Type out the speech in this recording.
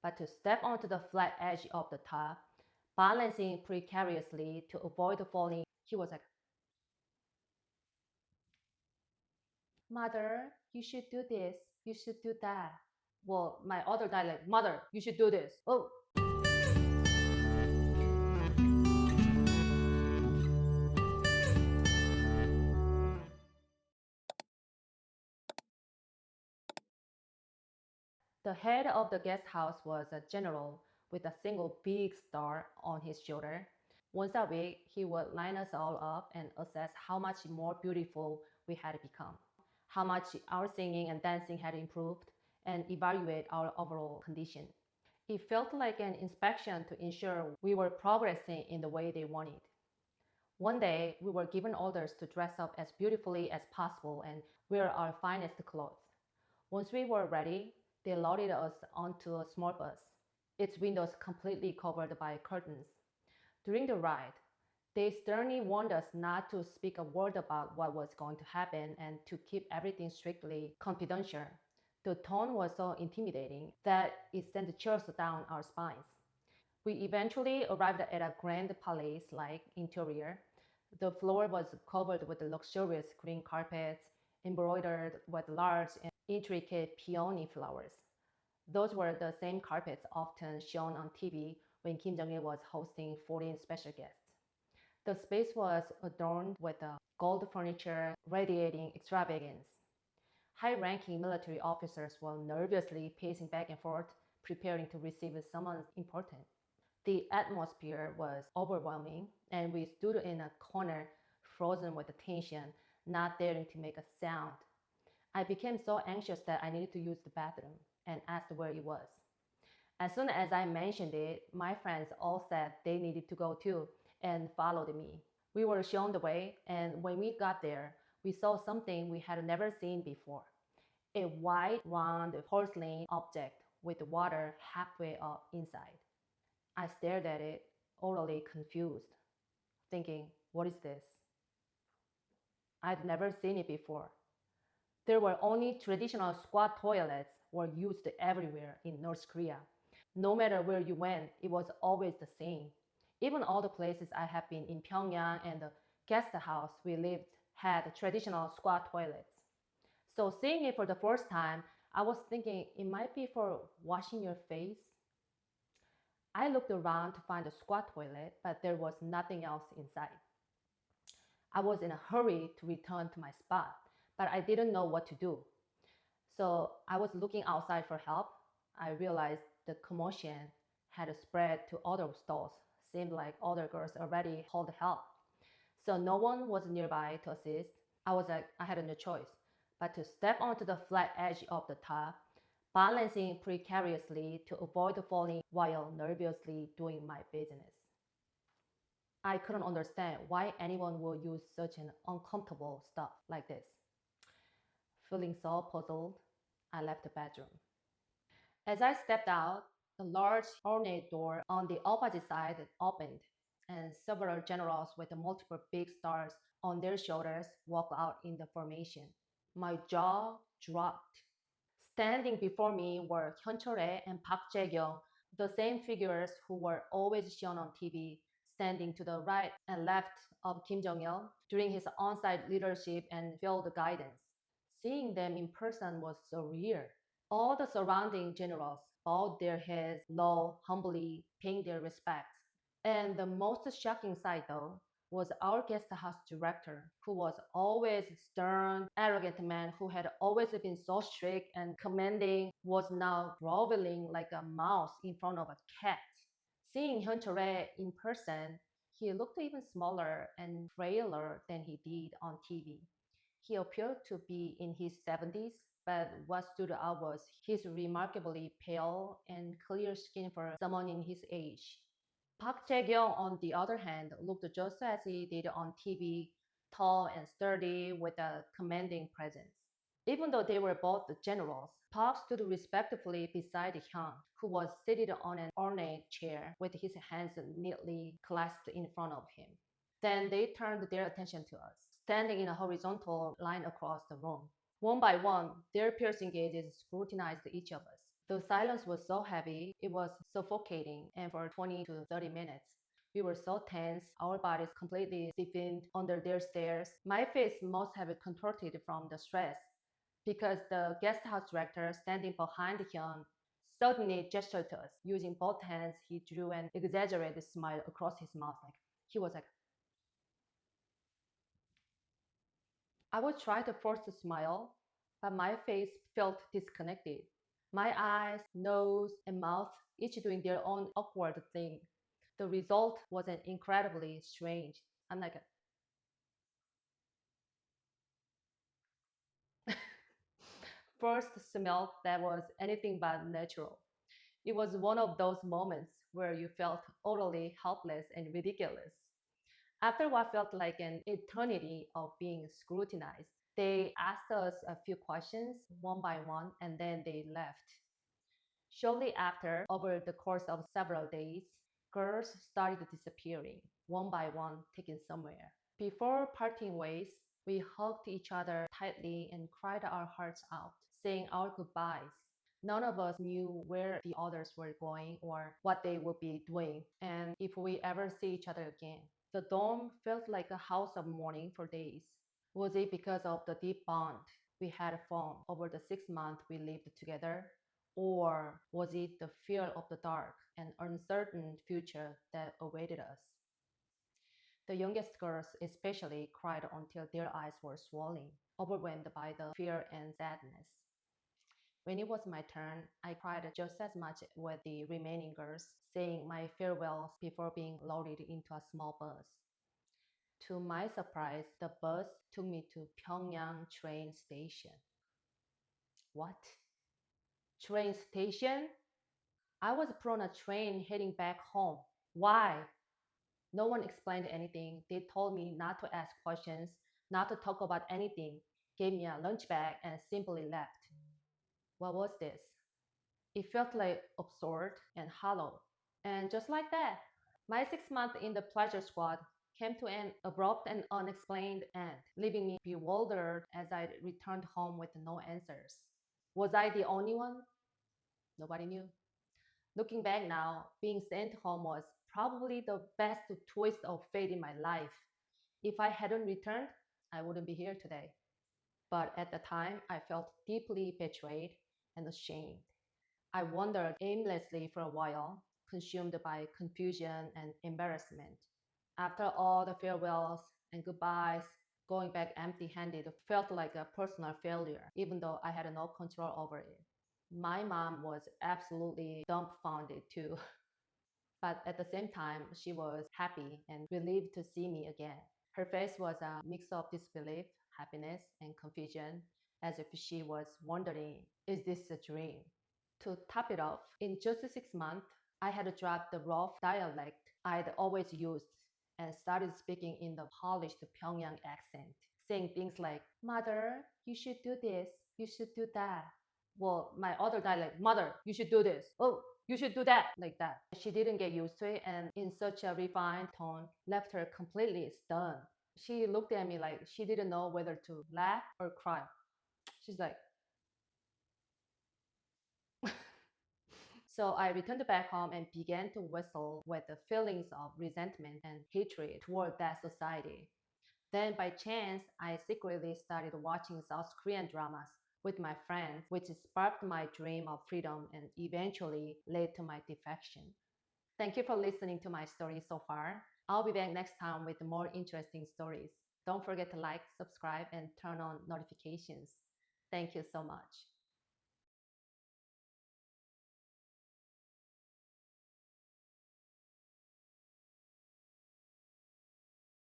but to step onto the flat edge of the top, balancing precariously to avoid falling. He was like, Mother, you should do this, you should do that. Well, my other guy like, Mother, you should do this. Oh, the head of the guest house was a general with a single big star on his shoulder. Once a week, he would line us all up and assess how much more beautiful we had become, how much our singing and dancing had improved, and evaluate our overall condition. It felt like an inspection to ensure we were progressing in the way they wanted. One day, we were given orders to dress up as beautifully as possible and wear our finest clothes. Once we were ready, they loaded us onto a small bus, its windows completely covered by curtains. During the ride, they sternly warned us not to speak a word about what was going to happen and to keep everything strictly confidential. The tone was so intimidating that it sent chills down our spines. We eventually arrived at a grand palace-like interior. The floor was covered with luxurious green carpets, embroidered with large and intricate peony flowers. Those were the same carpets often shown on TV when Kim Jong-il was hosting foreign special guests. The space was adorned with gold furniture radiating extravagance. High-ranking military officers were nervously pacing back and forth, preparing to receive someone important. The atmosphere was overwhelming, and we stood in a corner, frozen with tension, not daring to make a sound. I became so anxious that I needed to use the bathroom and asked where it was. As soon as I mentioned it, my friends all said they needed to go too and followed me. We were shown the way, and when we got there, we saw something we had never seen before. A white, round porcelain object with water halfway up inside. I stared at it, utterly confused, thinking, what is this? I'd never seen it before. There were only traditional squat toilets were used everywhere in North Korea. No matter where you went, it was always the same. Even all the places I have been in Pyongyang and the guest house we lived had traditional squat toilets. So seeing it for the first time, I was thinking it might be for washing your face. I looked around to find a squat toilet, but there was nothing else inside. I was in a hurry to return to my spot, but I didn't know what to do. So I was looking outside for help. I realized the commotion had spread to other stalls. Seemed like other girls already called help. So no one was nearby to assist. I had no choice but to step onto the flat edge of the top, balancing precariously to avoid falling while nervously doing my business. I couldn't understand why anyone would use such an uncomfortable stuff like this. Feeling so puzzled, I left the bedroom. As I stepped out, a large ornate door on the opposite side opened, and several generals with multiple big stars on their shoulders walked out in the formation. My jaw dropped. Standing before me were Hyun Chol-rae and Park Jae-kyung, the same figures who were always shown on TV, standing to the right and left of Kim Jong-il during his on-site leadership and field guidance. Seeing them in person was surreal. All the surrounding generals bowed their heads low, humbly, paying their respects. And the most shocking sight, though, was our guest house director, who was always stern, arrogant man who had always been so strict and commanding, was now groveling like a mouse in front of a cat. Seeing Hyun Chol in person, he looked even smaller and frailer than he did on TV. He appeared to be in his 70s, but what stood out was his remarkably pale and clear skin for someone in his age. Park Jae-kyung, on the other hand, looked just as he did on TV, tall and sturdy with a commanding presence. Even though they were both generals, Park stood respectfully beside Hyun, who was seated on an ornate chair with his hands neatly clasped in front of him. Then they turned their attention to us, standing in a horizontal line across the room. One by one, their piercing gazes scrutinized each of us. The silence was so heavy, it was suffocating, and for 20 to 30 minutes, we were so tense, our bodies completely stiffened under their stares. My face must have contorted from the stress because the guest house director standing behind him suddenly gestured to us. Using both hands, he drew an exaggerated smile across his mouth. Like he was like, I would try to force a smile, but my face felt disconnected. My eyes, nose, and mouth each doing their own awkward thing. The result was an incredibly strange. I'm like, first smell that was anything but natural. It was one of those moments where you felt utterly helpless and ridiculous. After what felt like an eternity of being scrutinized, they asked us a few questions one by one and then they left. Shortly after, over the course of several days, girls started disappearing, one by one, taken somewhere. Before parting ways, we hugged each other tightly and cried our hearts out, saying our goodbyes. None of us knew where the others were going or what they would be doing, and if we ever see each other again. The dorm felt like a house of mourning for days. Was it because of the deep bond we had formed over the 6 months we lived together? Or was it the fear of the dark and uncertain future that awaited us? The youngest girls especially cried until their eyes were swollen, overwhelmed by the fear and sadness. When it was my turn, I cried just as much with the remaining girls, saying my farewells before being loaded into a small bus. To my surprise, the bus took me to Pyongyang train station. What? Train station? I was put on a train heading back home. Why? No one explained anything. They told me not to ask questions, not to talk about anything, gave me a lunch bag, and simply left. What was this? It felt like absurd and hollow. And just like that, my 6 months in the pleasure squad came to an abrupt and unexplained end, leaving me bewildered as I returned home with no answers. Was I the only one? Nobody knew. Looking back now, being sent home was probably the best twist of fate in my life. If I hadn't returned, I wouldn't be here today. But at the time, I felt deeply betrayed and ashamed. I wandered aimlessly for a while, consumed by confusion and embarrassment. After all the farewells and goodbyes, going back empty handed felt like a personal failure, even though I had no control over it. My mom was absolutely dumbfounded too, but at the same time, she was happy and relieved to see me again. Her face was a mix of disbelief, happiness, and confusion, as if she was wondering, is this a dream? To top it off, in just 6 months, I had dropped the rough dialect I'd always used and started speaking in the polished Pyongyang accent, saying things like, Mother, you should do this, you should do that. Well, my other dialect, Mother, you should do this. Oh, you should do that, like that. She didn't get used to it, and in such a refined tone, left her completely stunned. She looked at me like she didn't know whether to laugh or cry. She's like, so I returned back home and began to wrestle with the feelings of resentment and hatred toward that society. Then, by chance, I secretly started watching South Korean dramas with my friends, which sparked my dream of freedom and eventually led to my defection. Thank you for listening to my story so far. I'll be back next time with more interesting stories. Don't forget to like, subscribe, and turn on notifications. Thank you so much.